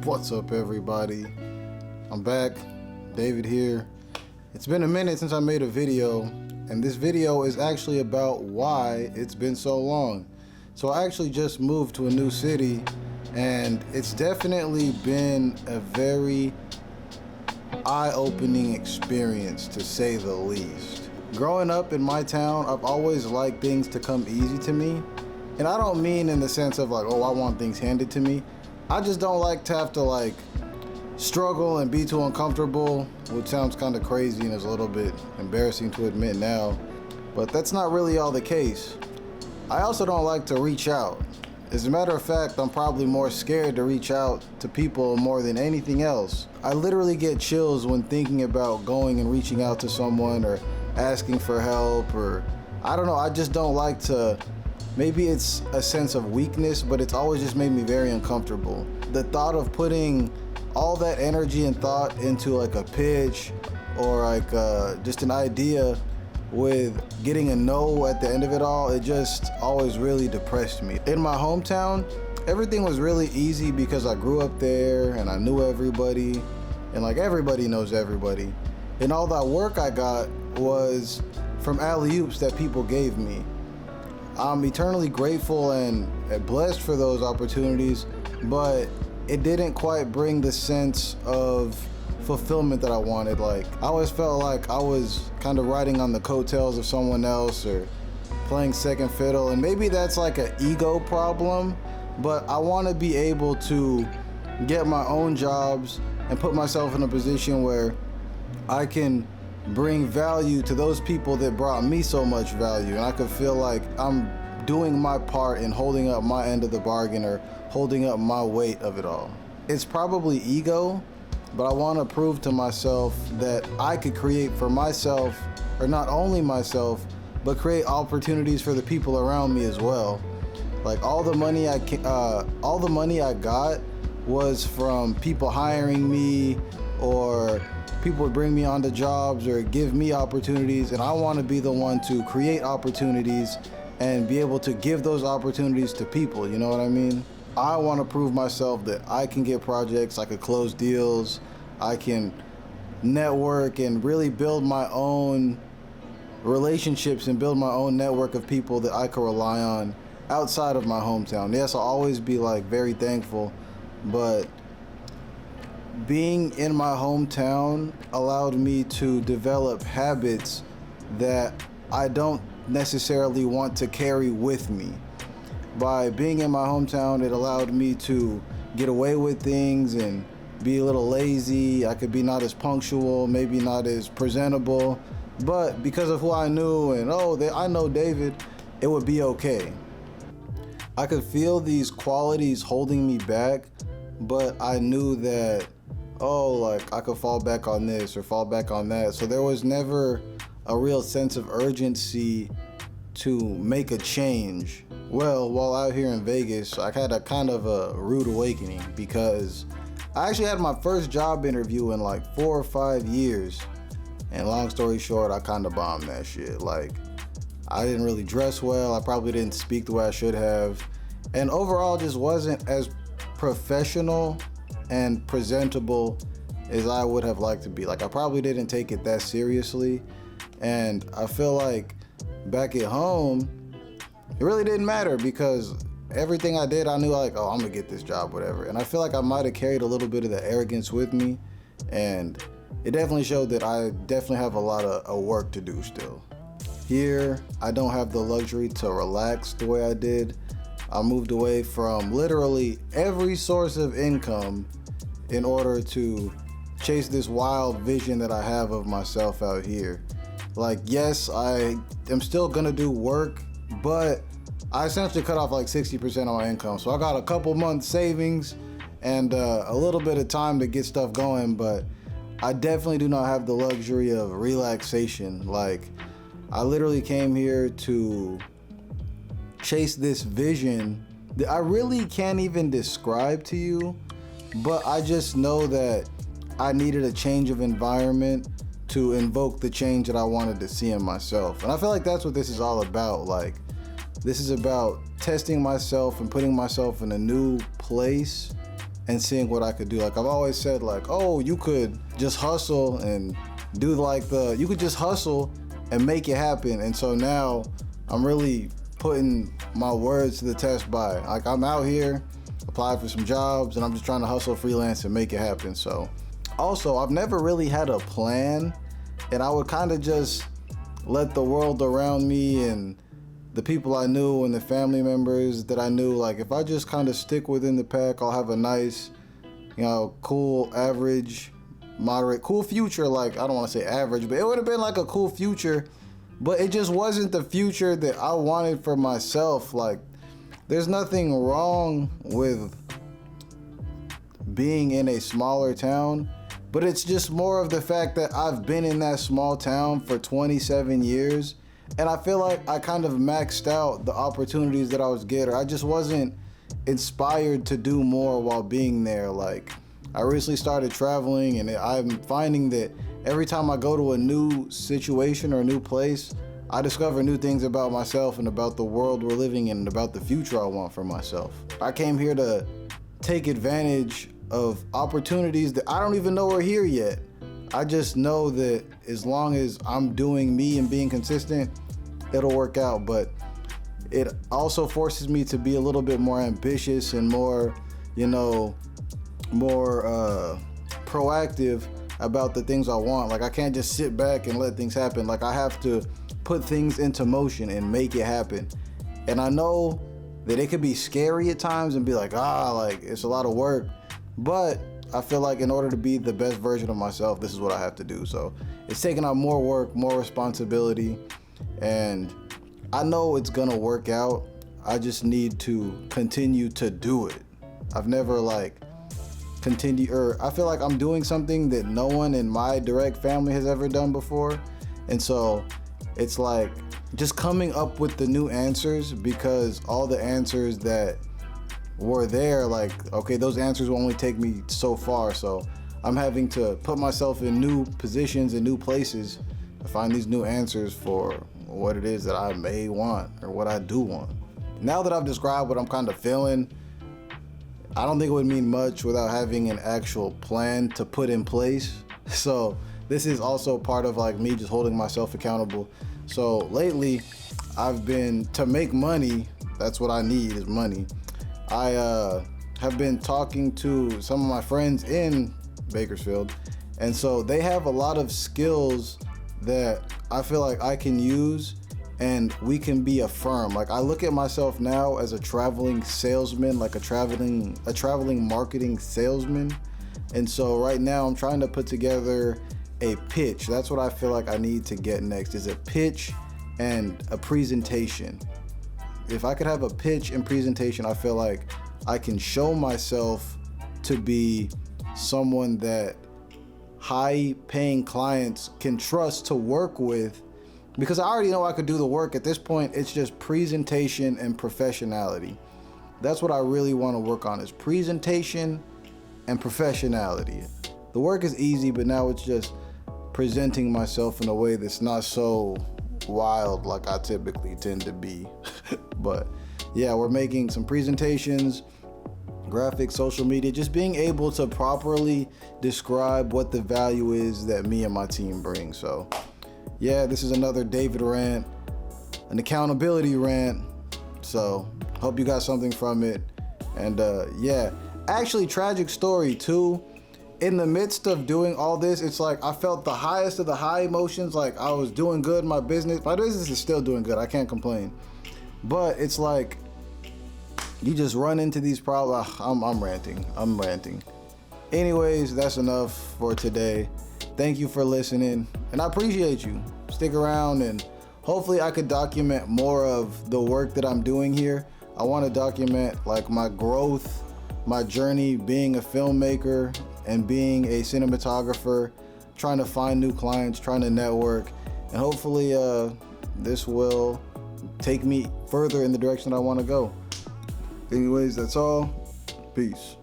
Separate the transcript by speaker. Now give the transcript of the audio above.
Speaker 1: What's up, everybody? I'm back, David here. It's been a minute since I made a video, and this video is actually about why it's been so long. So I actually just moved to a new city, and it's definitely been a very eye-opening experience, to say the least. Growing up in my town, I've always liked things to come easy to me. And I don't mean in the sense of like, oh, I want things handed to me. I just don't like to have to like struggle and be too uncomfortable, which sounds kind of crazy and is a little bit embarrassing to admit now, but that's not really all the case. I also don't like to reach out. As a matter of fact, I'm probably more scared to reach out to people more than anything else. I literally get chills when thinking about going and reaching out to someone or asking for help, or I don't know, I just don't like to. Maybe it's a sense of weakness, but it's always just made me very uncomfortable. The thought of putting all that energy and thought into like a pitch or like just an idea with getting a no at the end of it all, it just always really depressed me. In my hometown, everything was really easy because I grew up there and I knew everybody, and like everybody knows everybody. And all that work I got was from alley-oops that people gave me. I'm eternally grateful and blessed for those opportunities, but it didn't quite bring the sense of fulfillment that I wanted. Like, I always felt like I was kind of riding on the coattails of someone else or playing second fiddle, and maybe that's like an ego problem, but I want to be able to get my own jobs and put myself in a position where I can bring value to those people that brought me so much value, and I could feel like I'm doing my part in holding up my end of the bargain or holding up my weight of it all. It's probably ego, but I want to prove to myself that I could create for myself, or not only myself, but create opportunities for the people around me as well. Like all the money I got was from people hiring me, or people would bring me onto jobs or give me opportunities, and I want to be the one to create opportunities and be able to give those opportunities to people, you know what I mean? I want to prove myself that I can get projects, I could close deals, I can network and really build my own relationships and build my own network of people that I could rely on outside of my hometown. Yes, I'll always be like very thankful, but being in my hometown allowed me to develop habits that I don't necessarily want to carry with me. By being in my hometown, it allowed me to get away with things and be a little lazy. I could be not as punctual, maybe not as presentable, but because of who I knew and I know David, it would be okay. I could feel these qualities holding me back, but I knew that like I could fall back on this or fall back on that. So there was never a real sense of urgency to make a change. Well, while out here in Vegas, I had a kind of a rude awakening because I actually had my first job interview in like 4 or 5 years. And long story short, I kind of bombed that shit. Like, I didn't really dress well. I probably didn't speak the way I should have. And overall, just wasn't as professional and presentable as I would have liked to be. Like, I probably didn't take it that seriously, and I feel like back at home it really didn't matter because everything I did, I knew like, I'm gonna get this job, whatever. And I feel like I might have carried a little bit of the arrogance with me, and it definitely showed that I definitely have a lot of work to do still. Here, I don't have the luxury to relax the way I did. I moved away from literally every source of income in order to chase this wild vision that I have of myself out here. Like, yes, I am still gonna do work, but I essentially cut off like 60% of my income. So I got a couple months savings and a little bit of time to get stuff going, but I definitely do not have the luxury of relaxation. Like, I literally came here to chase this vision that I really can't even describe to you, but I just know that I needed a change of environment to invoke the change that I wanted to see in myself. And I feel like that's what this is all about. Like, this is about testing myself and putting myself in a new place and seeing what I could do. Like I've always said, like, oh, you could just hustle and do you could just hustle and make it happen. And so now I'm really putting my words to the test by, like, I'm out here, applied for some jobs, and I'm just trying to hustle freelance and make it happen. So also, I've never really had a plan, and I would kind of just let the world around me and the people I knew and the family members that I knew, like, if I just kind of stick within the pack, I'll have a nice, cool, average, moderate, cool future. Like, I don't want to say average, but it would have been like a cool future, but it just wasn't the future that I wanted for myself. Like, there's nothing wrong with being in a smaller town, but it's just more of the fact that I've been in that small town for 27 years, and I feel like I kind of maxed out the opportunities that I was getting. I just wasn't inspired to do more while being there. Like, I recently started traveling, and I'm finding that every time I go to a new situation or a new place, I discover new things about myself and about the world we're living in and about the future I want for myself. I came here to take advantage of opportunities that I don't even know are here yet. I just know that as long as I'm doing me and being consistent, it'll work out. But it also forces me to be a little bit more ambitious and more proactive about the things I want. Like, I can't just sit back and let things happen. Like, I have to put things into motion and make it happen. And I know that it could be scary at times and be like, like, it's a lot of work. But I feel like in order to be the best version of myself, this is what I have to do. So it's taking on more work, more responsibility, and I know it's gonna work out. I just need to continue to do it. I've never I feel like I'm doing something that no one in my direct family has ever done before. And so it's like just coming up with the new answers, because all the answers that were there, like, okay, those answers will only take me so far. So I'm having to put myself in new positions and new places to find these new answers for what it is that I may want or what I do want. Now that I've described what I'm kind of feeling, I don't think it would mean much without having an actual plan to put in place. So this is also part of like me just holding myself accountable. So lately I've been, to make money, that's what I need is money. I have been talking to some of my friends in Bakersfield, and so they have a lot of skills that I feel like I can use, and we can be a firm. Like, I look at myself now as a traveling salesman, like a traveling marketing salesman. And so right now I'm trying to put together a pitch. That's what I feel like I need to get next, is a pitch and a presentation. If I could have a pitch and presentation, I feel like I can show myself to be someone that high-paying clients can trust to work with, because I already know I could do the work. At this point, it's just presentation and professionality. That's what I really want to work on, is presentation and professionality. The work is easy, but now it's just presenting myself in a way that's not so wild like I typically tend to be. But yeah, we're making some presentations, graphics, social media, just being able to properly describe what the value is that me and my team bring. So yeah, this is another David rant, an accountability rant. So hope you got something from it. And yeah, actually, tragic story too. In the midst of doing all this, it's like I felt the highest of the high emotions. Like, I was doing good in my business. My business is still doing good. I can't complain. But it's like you just run into these problems. I'm ranting. Anyways, that's enough for today. Thank you for listening, and I appreciate you. Stick around, and hopefully I could document more of the work that I'm doing here. I want to document like my growth, my journey being a filmmaker and being a cinematographer, trying to find new clients, trying to network, and hopefully this will take me further in the direction I want to go. Anyways, that's all. Peace.